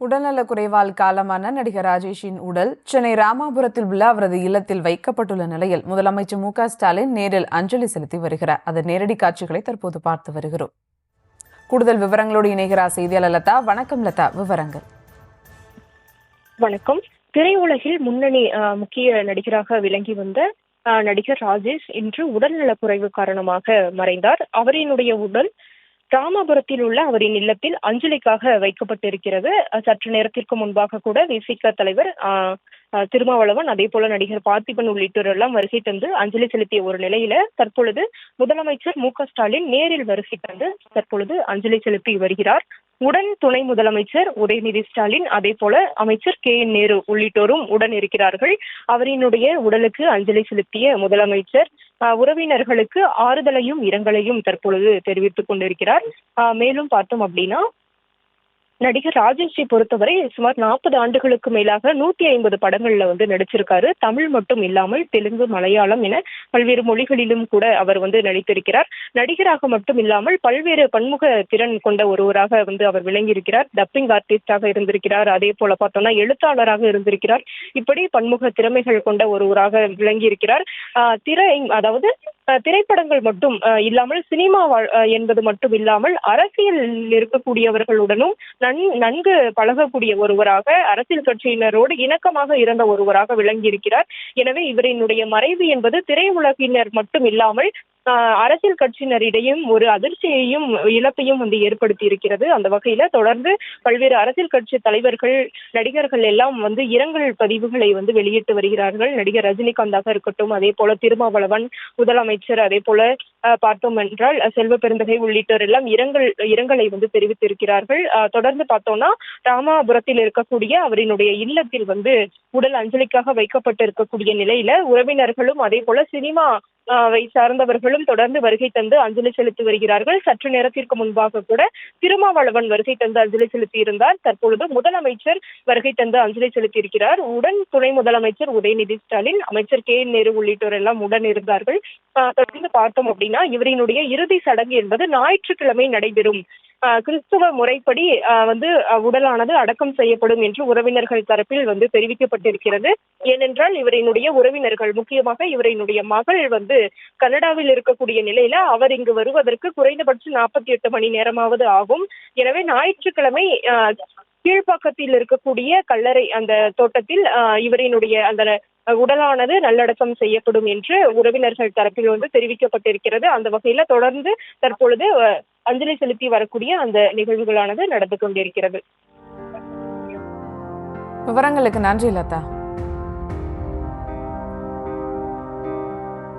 உடல்நலக் குறைவால் காலமான நடிகர் ராஜேஷின் உடல் சென்னை ராமாபுரத்தில் உள்ள அவரது இல்லத்தில் வைக்கப்பட்டுள்ள நிலையில் முதலமைச்சர் மு.க.ஸ்டாலின் நேரில் அஞ்சலி செலுத்தி வருகிறார். அதன் நேரடி காட்சிகளை தற்போது பார்த்து வருகிறோம். கூடுதல் விவரங்களோடு இணைகிறார் செய்தியாளர் லதா. வணக்கம் லதா, விவரங்கள். வணக்கம். திரையுலகில் முன்னணி முக்கிய நடிகராக விளங்கி வந்த நடிகர் ராஜேஷ் இன்று உடல்நலக் குறைவு காரணமாக மறைந்தார். அவரினுடைய உடல் ராமாபுரத்தில் உள்ள அவரின் இல்லத்தில் அஞ்சலிக்காக வைக்கப்பட்டிருக்கிறது. சற்று நேரத்திற்கு முன்பாக கூட விசிக தலைவர் திருமாவளவன், அதே போல நடிகர் பார்த்திபன் உள்ளிட்டோர் எல்லாம் வருகை தந்து அஞ்சலி செலுத்திய ஒரு நிலையில தற்பொழுது முதலமைச்சர் மு.க.ஸ்டாலின் நேரில் வருகை தந்து தற்பொழுது அஞ்சலி செலுத்தி வருகிறார். உடன் துணை முதலமைச்சர் உதயநிதி ஸ்டாலின், அதே போல அமைச்சர் கே.என். நேரு உள்ளிட்டோரும் உடன் இருக்கிறார்கள். அவரினுடைய உடலுக்கு அஞ்சலி செலுத்திய முதலமைச்சர் உறவினர்களுக்கு ஆறுதலையும் இரங்கலையும் தற்பொழுது தெரிவித்துக் கொண்டிருக்கிறார். மேலும் பார்த்தோம் அப்படின்னா, நடிகர் ராஜேஷை பொறுத்தவரை சுமார் 40 ஆண்டுகளுக்கு மேலாக 150 படங்கள்ல நடிச்சிருக்காரு. தமிழ் மட்டும் இல்லாமல் தெலுங்கு, மலையாளம் என பல்வேறு மொழிகளிலும் கூட அவர் நடித்திருக்கிறார். நடிகராக மட்டும் இல்லாமல் பல்வேறு பன்முக திறன் கொண்ட ஒருவராக அவர் விளங்கி இருக்கிறார். டப்பிங் ஆர்டிஸ்டாக இருந்திருக்கிறார். அதே போல பார்த்தோம்னா எழுத்தாளராக இருந்திருக்கிறார். இப்படி பன்முக திறமைகள் கொண்ட ஒருவராக விளங்கி இருக்கிறார். திரைப்படங்கள் மட்டும் இல்லாமல் சினிமா என்பது மட்டும் இல்லாமல் அரசியலில் இருக்கக்கூடியவர்களுடனும் நன்கு பழகக்கூடிய ஒருவராக, அரசியல் கட்சியினரோடு இணக்கமாக இருந்த ஒருவராக விளங்கி இருக்கிறார். எனவே இவரினுடைய மறைவு என்பது திரையுலகினர் மட்டும் இல்லாமல் அரசியல் கட்சியினரிடையும் ஒரு அதிர்ச்சியையும் இழப்பையும் ஏற்படுத்தி இருக்கிறது. அந்த வகையில தொடர்ந்து பல்வேறு அரசியல் கட்சி தலைவர்கள், நடிகர்கள் எல்லாம் இரங்கல் பதிவுகளை வெளியிட்டு வருகிறார்கள். நடிகர் ரஜினிகாந்தாக இருக்கட்டும், அதே போல திருமாவளவன், முதலமைச்சர், அதே போல பார்த்தோம் என்றால் செல்வ பெருந்தகை உள்ளிட்டோர் எல்லாம் இரங்கலை தெரிவித்திருக்கிறார்கள். தொடர்ந்து பார்த்தோம்னா ராமாபுரத்தில் இருக்கக்கூடிய அவரினுடைய இல்லத்தில் உடல் அஞ்சலிக்காக வைக்கப்பட்டு இருக்கக்கூடிய நிலையில உறவினர்களும் அதே போல சினிமா சார்ந்தவர்களும் தொடர்ந்து வருகை தந்து அஞ்சலி செலுத்தி வருகிறார்கள். சற்று நேரத்திற்கு முன்பாக கூட திருமாவளவன் வருகை தந்து அஞ்சலி செலுத்தி இருந்தார். தற்பொழுது முதலமைச்சர் வருகை தந்து அஞ்சலி செலுத்தி இருக்கிறார். உடன் துணை முதலமைச்சர் உதயநிதி ஸ்டாலின், அமைச்சர் கே.என். நேரு உள்ளிட்டோர் எல்லாம் உடன் இருந்தார்கள். தொடர்ந்து பார்த்தோம் அப்படின்னா, இவரினுடைய இறுதி சடங்கு என்பது ஞாயிற்றுக்கிழமை நடைபெறும். கிறிஸ்துவ முறைப்படி உடலானது அடக்கம் செய்யப்படும் என்று உறவினர்கள் தரப்பில் தெரிவிக்கப்பட்டிருக்கிறது. ஏனென்றால் இவரினுடைய உறவினர்கள், முக்கியமாக இவரினுடைய மகள் கனடாவில் இருக்கக்கூடிய நிலையில அவர் இங்கு வருவதற்கு குறைந்தபட்சம் 48 மணி நேரமாவது ஆகும். எனவே ஞாயிற்றுக்கிழமை கீழ்ப்பாக்கத்தில் இருக்கக்கூடிய கல்லறை அந்த தோட்டத்தில் இவரினுடைய அந்த உடலானது நல்லடக்கம் செய்யப்படும் என்று உறவினர்கள் தரப்பில் தெரிவிக்கப்பட்டிருக்கிறது. அந்த வகையில தொடர்ந்து தற்பொழுது அஞ்சலி செலுத்தி வரக்கூடிய அந்த நிகழ்வுகளானது நடந்து கொண்டிருக்கிறது. விவரங்களுக்கு நன்றி லதா.